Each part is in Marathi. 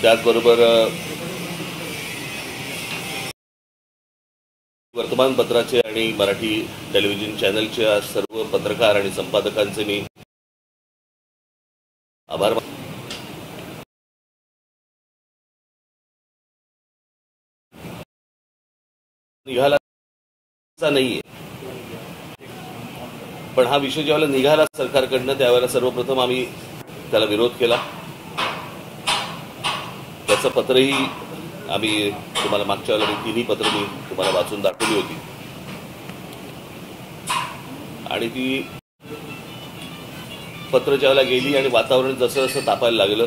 त्याचबरोबर वर्तमानपत्राचे आणि मराठी टेलिव्हिजन चॅनलच्या सर्व पत्रकार आणि संपादकांचे मी आभार निघाला नाहीये, पण हा विषय ज्यावेळेला निघाला सरकारकडनं त्यावेळेला सर्वप्रथम आम्ही त्याला विरोध केला. त्याचं पत्रही आम्ही तुम्हाला मागच्या वेळेला तिन्ही पत्र मी तुम्हाला वाचून दाखवली होती आणि ती पत्र ज्यावेळेला गेली आणि वातावरण जसं जसं तापायला लागलं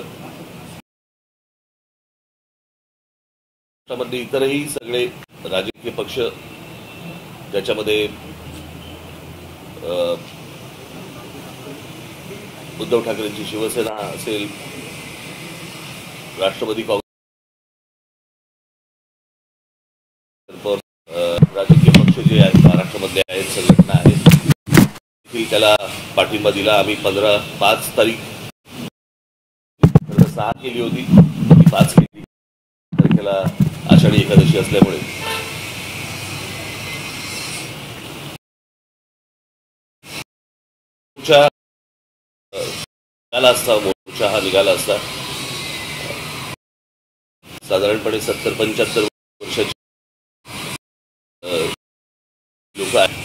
त्यामध्ये इतरही सगळे राजकीय पक्ष ज्याच्यामध्ये उद्धव ठाकरेंची शिवसेना असेल, राष्ट्रवादी काँग्रेस, राजकीय पक्ष जे आहेत महाराष्ट्रामधले आहेत, संघटना आहेत, देखील त्याला पाठिंबा दिला. आम्ही 5 तारीख 6 केली होती, 5 केली तारखेला आषाढी एकादशी असल्यामुळे मोर्चा हा निघाला असता. साधारणपणे 70-75 वर्षाची लोक आहेत,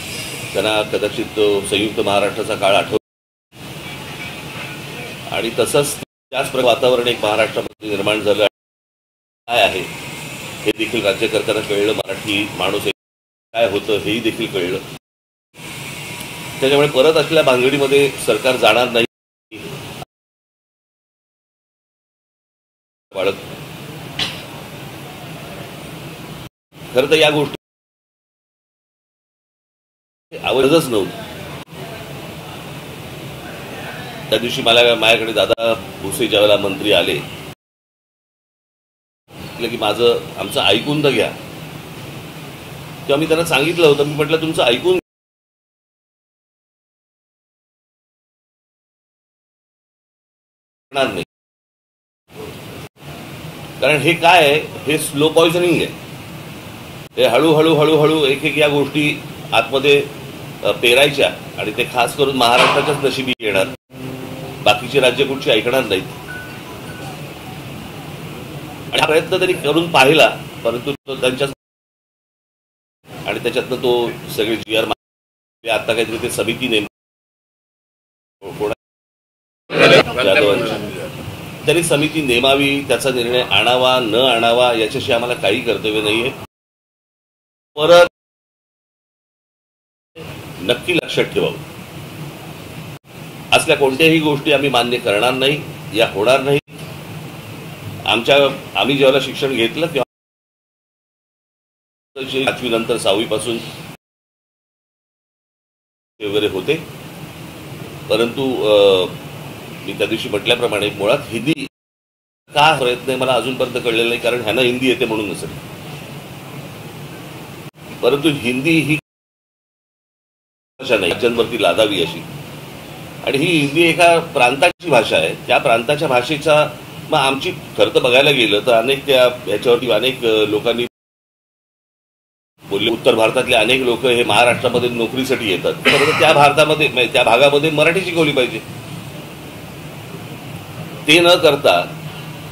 त्यांना कदाचित तो संयुक्त महाराष्ट्राचा काळ आठवतो आणि तसंच त्याच वातावरण एक महाराष्ट्रामध्ये निर्माण झालं. काय आहे हे देखील राज्यकर्त्यांना कळलं, मराठी माणूस काय होतं हेही देखील कळलं. त्याच्यामुळे परत असलेल्या भानगडीमध्ये सरकार जाणार नाही. बाळक खरं तर या गोष्टी आवडतच नव्हती. त्या दिवशी माझ्याकडे दादा भुसे ज्यावेळेला मंत्री आले की आमचं ऐकून तर घ्या, तेव्हा मी त्यांना सांगितलं होतं, मी म्हटलं तुमचं ऐकून नाही, कारण हे काय आहे, हे स्लो पॉइझनिंग आहे. हे हळूहळू हळूहळू एक एक या गोष्टी आतमध्ये पेरायच्या आणि ते खास करून महाराष्ट्राच्याच नशिबी येणार, बाकीची राज्य कुठची ऐकणार नाहीत. आणि हा प्रयत्न त्यांनी करून पाहिला, परंतु तो त्यांच्या आणि त्याच्यातनं तो सगळे GR आता काहीतरी ते समिती त्यांनी समिती नेमावी, त्याचा निर्णय आणावा न आणावा याच्याशी आम्हाला काही कर्तव्य नाहीये. परत नक्की लक्षात ठेवावं, असल्या कोणत्याही गोष्टी आम्ही मान्य करणार नाही, या होणार नाही. आम्ही जेव्हा शिक्षण घेतलं तेव्हा 5वी नंतर 6वी पासून वगैरे होते, परंतु मी त्या दिवशी म्हटल्याप्रमाणे मुळात हिंदी का प्रयत्न आहे मला अजूनपर्यंत कळलेलं नाही, कारण ह्यांना हिंदी येते म्हणून नसेल, परंतु हिंदी ही भाषा नाही राज्यांवरती लादावी अशी. आणि ही हिंदी एका प्रांताची भाषा आहे, त्या प्रांताच्या भाषेचा मग आमची खरं तर बघायला गेलं तर अनेक ह्याच्यावरती अनेक लोकांनी बोलले. उत्तर भारतातले अनेक लोक हे महाराष्ट्रामध्ये नोकरीसाठी येतात, परंतु त्या भागामध्ये मराठी शिकवली पाहिजे. ते न करता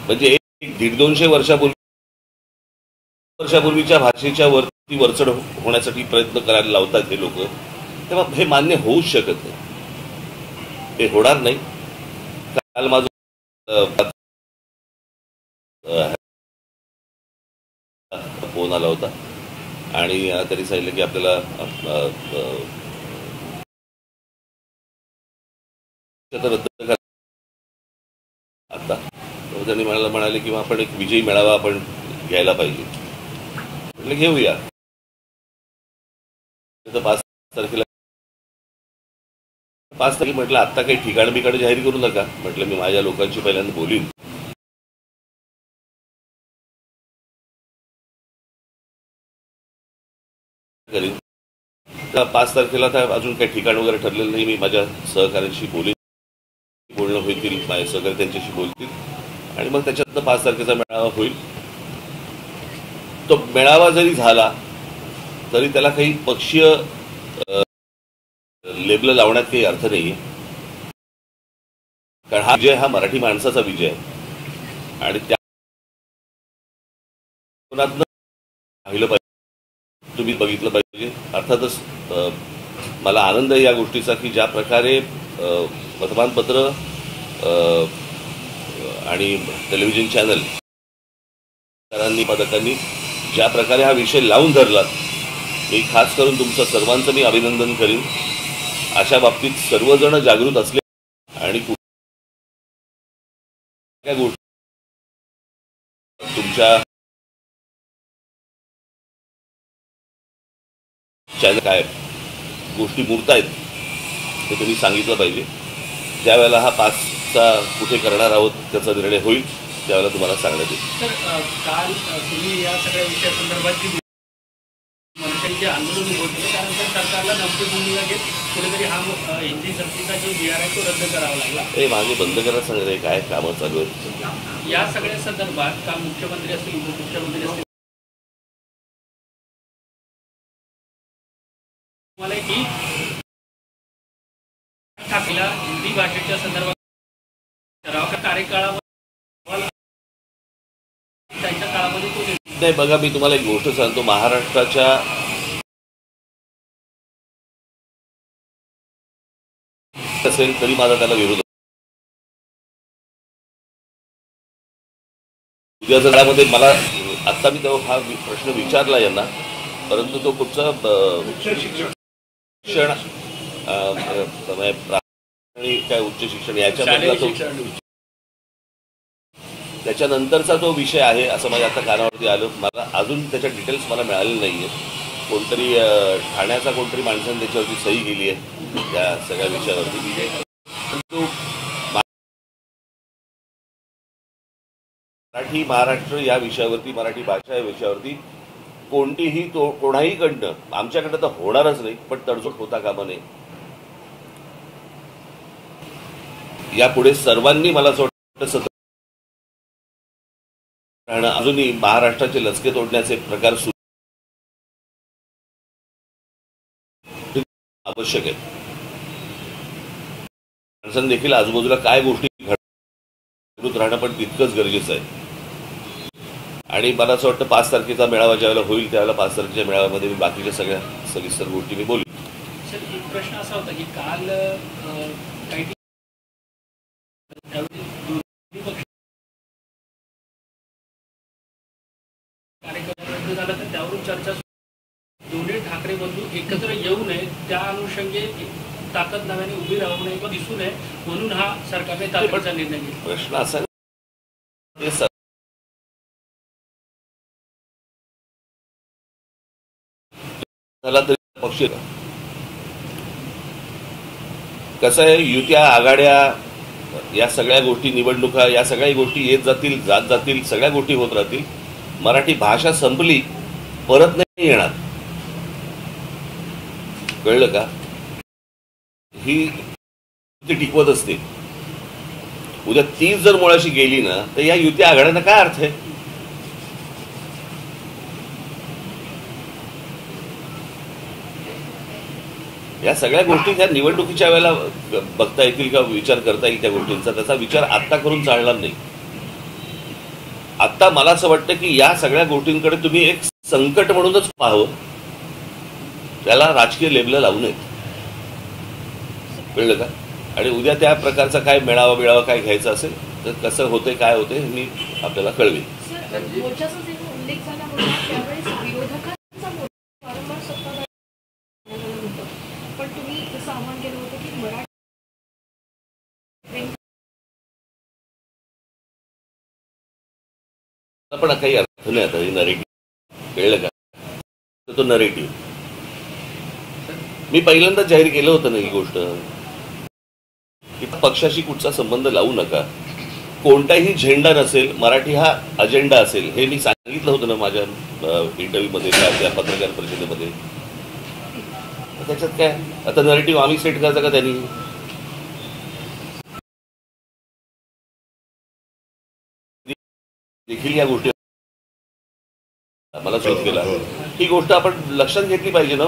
म्हणजे 150-200 वर्षापूर्वीच्या भाषेच्या वरती वरचढ होण्यासाठी प्रयत्न करायला लावतात हे लोक, तेव्हा हे मान्य होऊच शकत नाही, हे होणार नाही. काल माझं फोन आला होता आणि त्यांनी सांगितलं की आपल्याला रद्द करा आता. त्यांनी म्हणाले की आपण एक विजयी मेळावा आपण घ्यायला पाहिजे. म्हटलं घेऊया. 5 तारखेला म्हटलं आता काही ठिकाण बिकाण जाहीर करू नका, म्हटलं मी माझ्या लोकांशी पहिल्यांदा बोलीन. 5 तारखेला अजून काही ठिकाण वगैरे ठरलेलं नाही, मी माझ्या सहकार्यांशी बोलीन. बोलणं होईल, माझे सगळे त्यांच्याशी बोलतील आणि मग त्याच्यातनं 5 तारखेचा मेळावा होईल. तो मेळावा जरी झाला तरी त्याला काही पक्षीय लेबल लावण्यात काही अर्थ नाही, कारण हा विजय हा मराठी माणसाचा विजय आहे आणि त्या पाहिलं पाहिजे, तुम्ही बघितलं पाहिजे. अर्थातच मला आनंद आहे या गोष्टीचा की ज्या प्रकारे वर्तमानपत्र आणि टेलिव्हिजन चॅनल पदकांनी ज्या प्रकारे हा विषय लावून धरला, मी खास करून तुमचं सर्वांचं मी अभिनंदन करीन. अशा बाबतीत सर्वजण जागृत असले आणि कुठल्या गोष्टी तुमच्या चॅनल काय गोष्टी मूर्त आहेत ते तुम्ही सांगितलं पाहिजे. ज्या वेळेला हा 5चा कुठे करणार आहोत त्याचा निर्णय होईल त्यावेळेला तुम्हाला सांगण्यात येईल. सर, काल तुम्ही या सगळ्या विषयासंदर्भात जे आंदोलन उभं केलं त्यानंतर सरकारला धमकी दिली घेत कुठेतरी हा हिंदी सक्तीचा जो BR आहे तो रद्द करावा लागला. हे मागे बंद करायला सांगते, काय कामं चालू आहेत या सगळ्या संदर्भात काल मुख्यमंत्री असतील, उपमुख्यमंत्री असतील, मला की ठाकरेला हिंदी भाषेच्या संदर्भात कार्यकाळावर त्यांच्या काळामध्ये तो नाही. बघा, मी तुम्हाला एक गोष्ट सांगतो, महाराष्ट्राच्या असेल तरी माझा त्याला विरोध. उद्याच्या काळामध्ये मला आत्ता मी तेव्हा हा प्रश्न विचारला यांना, परंतु तो कुठचा शिक्षण काय उच्च शिक्षण याच्यामधला तो त्याच्यानंतरचा तो विषय आहे असं माझ्या आता कानावरती आलं. मला अजून त्याच्या डिटेल्स मला मिळाले नाही आहेत. कोणतरी ठाण्याचा कोणतरी माणसाने त्याच्यावरती सही केली आहे त्या सगळ्या विषयावरती. परंतु मराठी महाराष्ट्र या विषयावरती, मराठी भाषा या विषयावरती कोणतीही कोणाहीकडनं, आमच्याकडनं तर होणारच नाही, पण तडजोड होता कामा नये. यापुढे सर्वांनी मला असं वाटतं अजूनही महाराष्ट्राचे लचके तोडण्याचे प्रकार सुरू आवश्यक आहेत. माणसांनी देखील आजूबाजूला काय गोष्टी घडत राहणं पण तितकंच गरजेचं आहे. आणि मला असं वाटतं 5 तारखेचा मेळावा ज्यावेळेला होईल त्यावेळेला 5 तारखेच्या मेळाव्यामध्ये मी बाकीच्या सगळ्या सविस्तर गोष्टी मी बोलू. सर, एक प्रश्न असा होता की काल काही कार्यक्रम झाला तर त्यावरून चर्चा, दोन्ही ठाकरे बंधू एकत्र येऊ नये, त्या अनुषंगे ताकद नव्याने उभी राहू नये किंवा दिसू नये म्हणून हा सरकारने तातडीचा निर्णय घेतला. प्रश्न असा झाला तरी पक्ष कसं आहे, युत्या आघाड्या या सगळ्या गोष्टी, निवडणुका या सगळ्या गोष्टी येत जातील, जात जातील, सगळ्या गोष्टी होत राहतील. मराठी भाषा संपली, परत नाही येणार. कळलं का? ही टिकवत असते. उद्या तीच जर मुळाशी गेली ना तर या युती आघाड्यांना काय अर्थ आहे? या सगळ्या गोष्टी त्या निवडणुकीच्या वेळेला बघता येतील का, विचार करता येईल त्या गोष्टींचा. त्याचा विचार आत्ता करून चालणार नाही. आत्ता मला असं वाटतं की या सगळ्या गोष्टींकडे तुम्ही एक संकट म्हणूनच पाहावं, त्याला राजकीय लेबल लावू नयेत. कळलं का? आणि उद्या त्या प्रकारचा काय मेळावा काय घ्यायचा असेल तर कसं होते, काय होते मी आपल्याला कळवेन. पण काही अर्थ नाही आता हे नरेटिव्ह. कळलं का? तो नरेटिव्ह मी पहिल्यांदा जाहीर केलं होतं ना ही गोष्ट की पक्षाशी कुठचा संबंध लावू नका, कोणताही झेंडा नसेल, मराठी हा अजेंडा असेल, हे मी सांगितलं होतं ना माझ्या इंटरव्ह्यूमध्ये, त्या पत्रकार परिषदेमध्ये. त्याच्यात काय आता नरेटिव्ह आम्ही सेट करायचा का त्यांनी? देखील या गोष्टी मला सूचित केला, ही गोष्ट आपण लक्षात घेतली पाहिजे ना.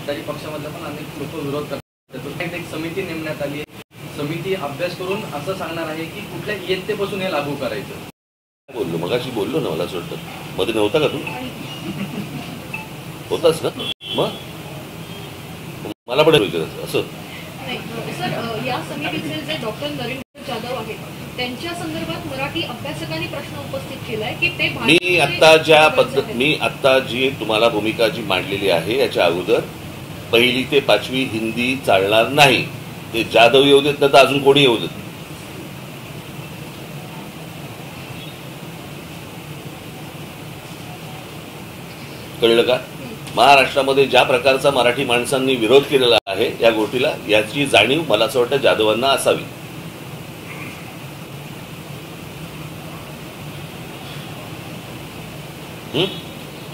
तरी पक्षामधल्या पण अनेक लोक विरोध करतात. एक समिती नेमण्यात आली आहे. समिती अभ्यास करून असं सांगणार आहे की कुठल्या इयत्तेपासून हे लागू करायचं. बोललो मगाशी बोललो ना, मला असं वाटतं मध्ये नव्हता का तू? होताच ना मग मला पण असं. सर, या समितीचे जे डॉक्टर नरेंद्र जाधव आहेत त्यांच्या संदर्भात मराठी अभ्यासकांनी प्रश्न उपस्थित केलाय की ते मी आता जी तुम्हाला भूमिका जी मांडलेली आहे याच्या अगोदर 1ली ते 5वी हिंदी चालणार नाही. ते जाधव येऊ देत ना तर अजून कोणी येऊ देत. कळलं का? महाराष्ट्रामध्ये ज्या प्रकारचा मराठी माणसांनी विरोध केलेला आहे या गोष्टीला, याची जाणीव मला असं वाटतं जाधवांना असावी.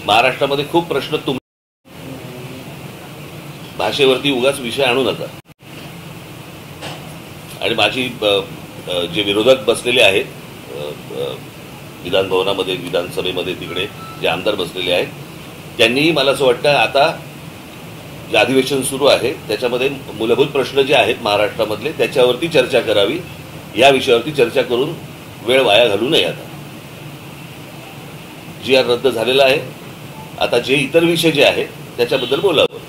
महाराष्ट्रामध्ये खूप प्रश्न भाषेवरती उगाच विषय आणू नका. आणि माझी जे विरोधक बसलेले आहेत विधान भवनामध्ये, विधानसभेमध्ये, तिकडे जे आमदार बसलेले आहेत, त्यांनी मला असं वाटतं आता जे अधिवेशन सुरू आहे त्याच्यामध्ये मूलभूत प्रश्न जे आहेत महाराष्ट्रामधले त्याच्यावरती चर्चा करावी. या विषयावरती चर्चा करून वेळ वाया घालू नये. आता GR रद्द झालेला आहे. आता जे इतर विषय जे आहेत त्याच्याबद्दल बोलावं.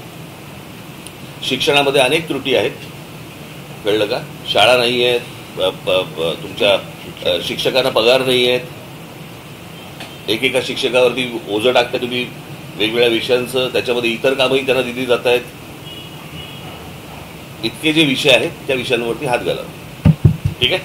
शिक्षणामध्ये अनेक त्रुटी आहेत, कळलं का? शाळा नाही आहेत, तुमच्या शिक्षकांना पगार नाही आहेत, एकेका शिक्षकावरती ओझं टाकता तुम्ही वेगवेगळ्या विषयांचं, त्याच्यामध्ये इतर कामंही त्यांना दिली जात आहेत. इतके जे विषय आहेत त्या विषयांवरती हात घालावा. ठीक आहे.